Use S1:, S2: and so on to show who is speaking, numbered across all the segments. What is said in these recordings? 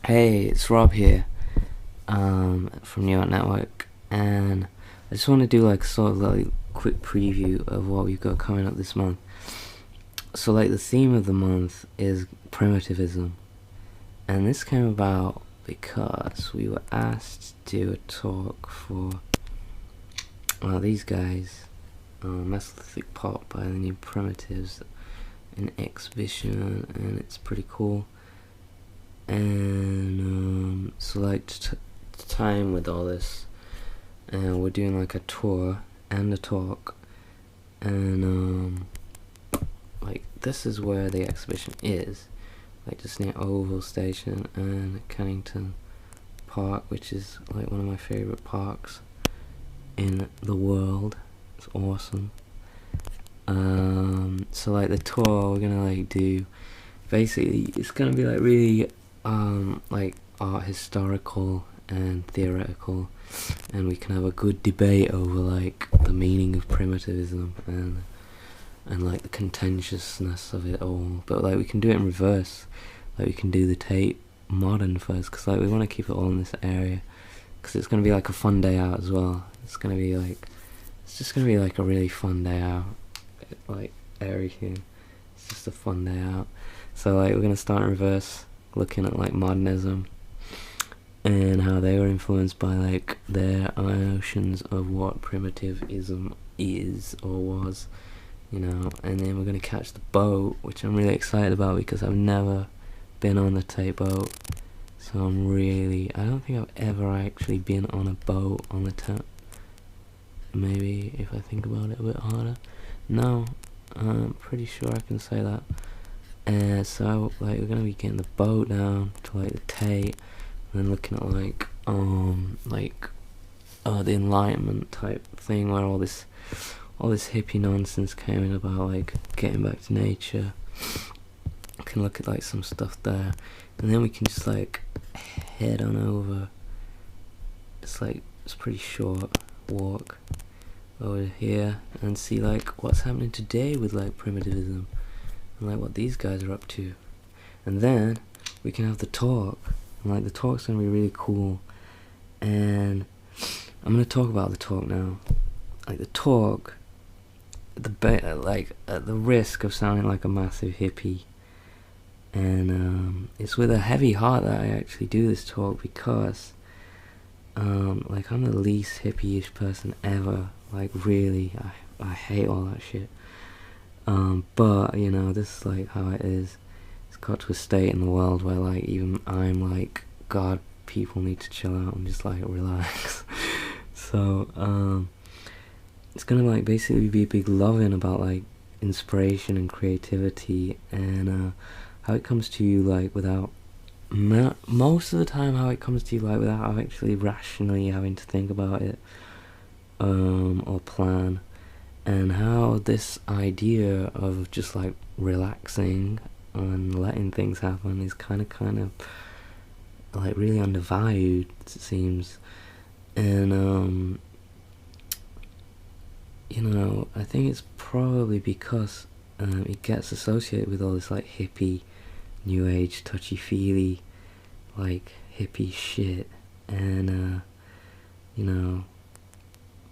S1: Hey, it's Rob here, from the Art Network, and I just want to do like sort of like quick preview of what we've got coming up this month. So like the theme of the month is primitivism, and this came about because we were asked to do a talk for these guys, Mesolithic Pop by the New Primitives, an exhibition, and it's pretty cool. And so like to time with all this, and we're doing like a tour and a talk, and like this is where the exhibition is, like just near Oval Station and Kennington Park, which is like one of my favorite parks in the world. It's awesome. So like the tour we're gonna like do, basically it's gonna be like really like art historical and theoretical, and we can have a good debate over like the meaning of primitivism and like the contentiousness of it all. But like we can do it in reverse, like we can do the Tate modern first, because like we want to keep it all in this area, because it's going to be like a fun day out as well. It's just going to be like a really fun day out, like everything. It's just a fun day out. So like we're going to start in reverse, looking at like modernism and how they were influenced by like their notions of what primitivism is or was, you know. And then we're going to catch the boat, which I'm really excited about because I've never been on the Tate boat, so I don't think I've ever actually been on a boat on the Tate. Maybe if I think about it a bit harder. No, I'm pretty sure I can say that. And so like we're gonna be getting the boat down to like the Tate, and then looking at like the Enlightenment type thing, where all this hippie nonsense came in about like getting back to nature. We can look at like some stuff there, and then we can just like head on over. It's pretty short walk over here and see like what's happening today with like primitivism and like what these guys are up to. And then we can have the talk, and like the talk's gonna be really cool, and I'm gonna talk about the talk now. Like the talk, at the risk of sounding like a massive hippie, and it's with a heavy heart that I actually do this talk, because like I'm the least hippie-ish person ever. Like really, I hate all that shit. But you know, this is like how it is. It's got to a state in the world where like even I'm like, God, people need to chill out and just like relax. So it's gonna like basically be a big loving about like inspiration and creativity, and how it comes to you like without most of the time how it comes to you like without actually rationally having to think about it or plan, and how this idea of just like relaxing and letting things happen is kind of like really undervalued, it seems. And you know, I think it's probably because it gets associated with all this like hippie, new age, touchy-feely, like hippie shit. And you know,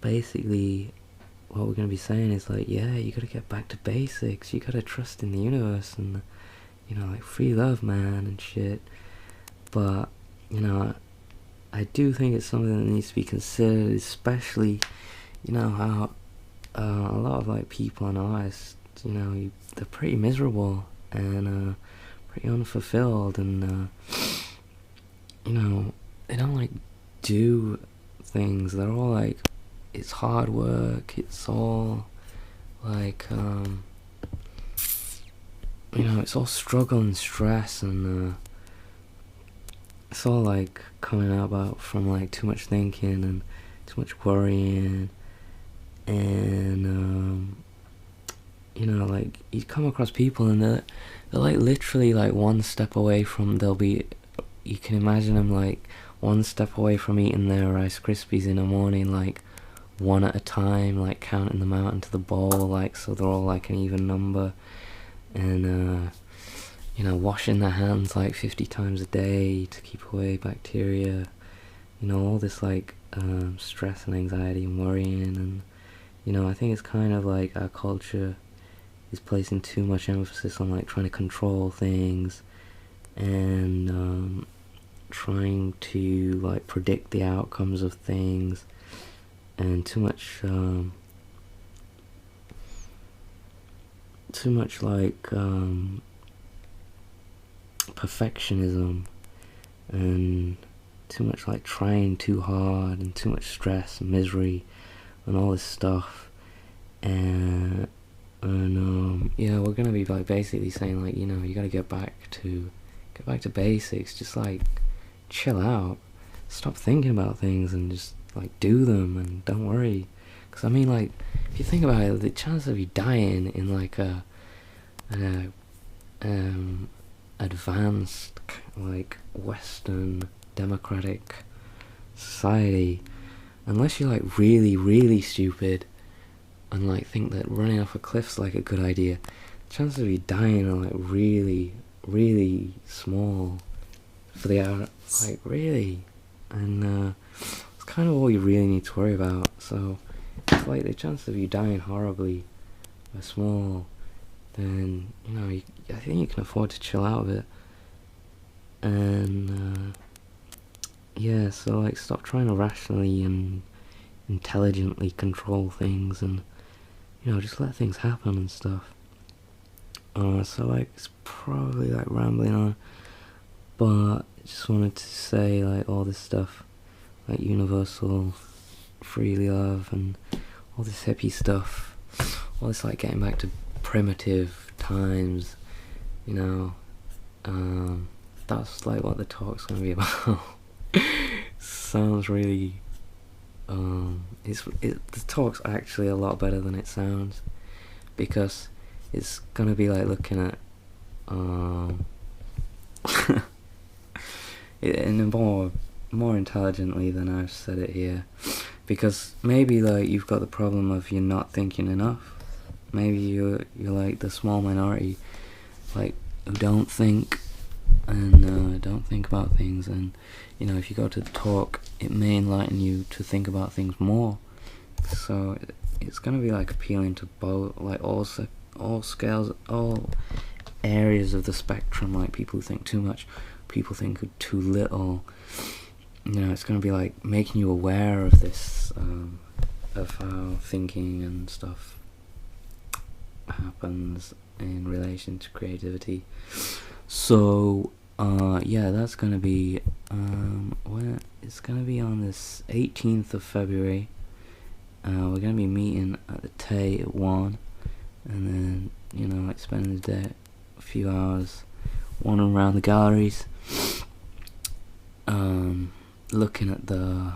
S1: basically what we're going to be saying is like, yeah, you gotta get back to basics, you gotta trust in the universe, and you know, like free love, man, and shit. But you know, I do think it's something that needs to be considered, especially, you know, how a lot of like people and artists, you know, they're pretty miserable and pretty unfulfilled, and you know, they don't like do things. They're all like, it's hard work, it's all like you know, it's all struggle and stress, and it's all like coming about from like too much thinking and too much worrying. And you know, like you come across people and they're like literally like one step away from, you can imagine them like one step away from eating their Rice Krispies in the morning, like one at a time, like counting them out into the bowl, like so they're all like an even number. And washing their hands like 50 times a day to keep away bacteria, all this like stress and anxiety and worrying. And I think it's kind of like our culture is placing too much emphasis on like trying to control things and trying to like predict the outcomes of things, and too much like perfectionism, and too much like trying too hard, and too much stress and misery and all this stuff. And yeah, we're gonna be like basically saying like, you gotta get back to basics. Just like chill out, stop thinking about things, and just like do them, and don't worry. Because I mean, like, if you think about it, the chance of you dying in like a advanced like Western democratic society, unless you're like really really stupid and like think that running off a cliff's like a good idea, the chances of you dying are like really really small for the hour, like really. And it's kind of all you really need to worry about. So it's like the chances of you dying horribly are small. Then I think you can afford to chill out a bit. And yeah, so like stop trying to rationally and intelligently control things, and just let things happen and stuff. So like it's probably like rambling on, but I just wanted to say like all this stuff, like universal freely love and all this hippie stuff, all this like getting back to primitive times, that's like what the talk's gonna be about. Sounds really the talk's actually a lot better than it sounds, because it's gonna be like looking at it in a more intelligently than I've said it here, because maybe like you've got the problem of you're not thinking enough. Maybe you're like the small minority like who don't think and don't think about things, and if you go to the talk, it may enlighten you to think about things more. So it's gonna be like appealing to both, like all scales, all areas of the spectrum, like people who think too much, people think too little. It's gonna be like making you aware of this, of how thinking and stuff happens in relation to creativity. So yeah, that's gonna be it's gonna be on this 18th of February. We're gonna be meeting at the Tay at 1, and then like spending the day, a few hours wandering around the galleries, looking at the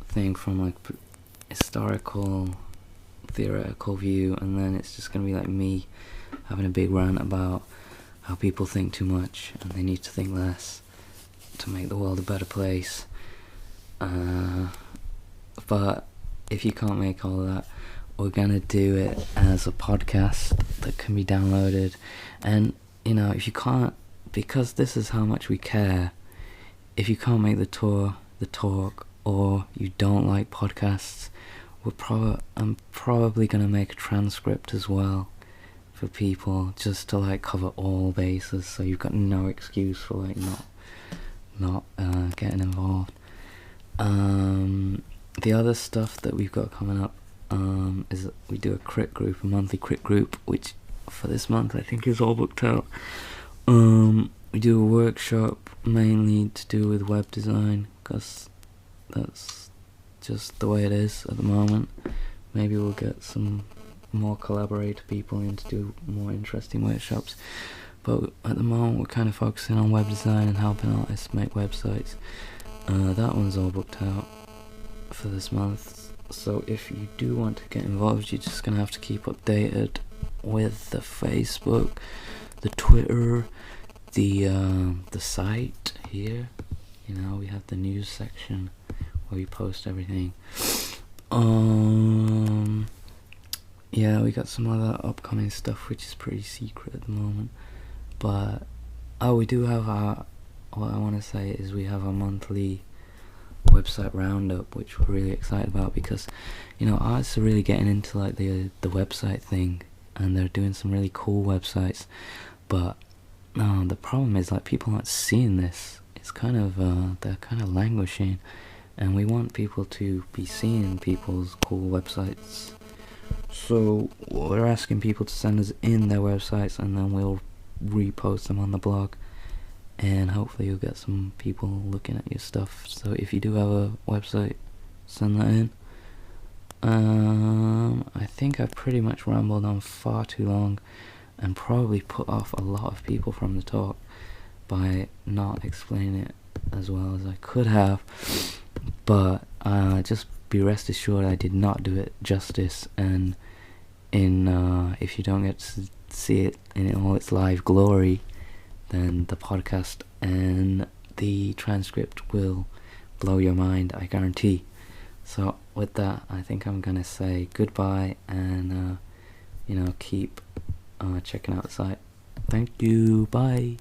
S1: thing from like historical, theoretical view, and then it's just gonna be like me having a big rant about how people think too much and they need to think less to make the world a better place. But if you can't make all of that, we're gonna do it as a podcast that can be downloaded. And if you can't, because this is how much we care, if you can't make the talk, or you don't like podcasts, I'm probably gonna make a transcript as well for people, just to like cover all bases, so you've got no excuse for like not getting involved. The other stuff that we've got coming up is that we do a monthly crit group, which for this month I think is all booked out. We do a workshop mainly to do with web design, because that's just the way it is at the moment. Maybe we'll get some more collaborator people in to do more interesting workshops, but at the moment we're kind of focusing on web design and helping artists make websites. That one's all booked out for this month, so if you do want to get involved, you're just gonna have to keep updated with the Facebook, the Twitter, the site here. We have the news section where we post everything. Yeah, we got some other upcoming stuff which is pretty secret at the moment, but Oh, we do have our, what I want to say is we have a monthly website roundup, which we're really excited about, because artists are really getting into like the website thing, and they're doing some really cool websites. But the problem is like people aren't seeing this. It's kind of they're kind of languishing, and we want people to be seeing people's cool websites. So we're asking people to send us in their websites, and then we'll repost them on the blog, and hopefully you'll get some people looking at your stuff. So if you do have a website, send that in. I think I pretty much rambled on far too long and probably put off a lot of people from the talk by not explaining it as well as I could have. But just be rest assured I did not do it justice, and if you don't get to see it in all its live glory, then the podcast and the transcript will blow your mind, I guarantee. So with that, I think I'm gonna say goodbye, and keep checking out the site. Thank you, bye.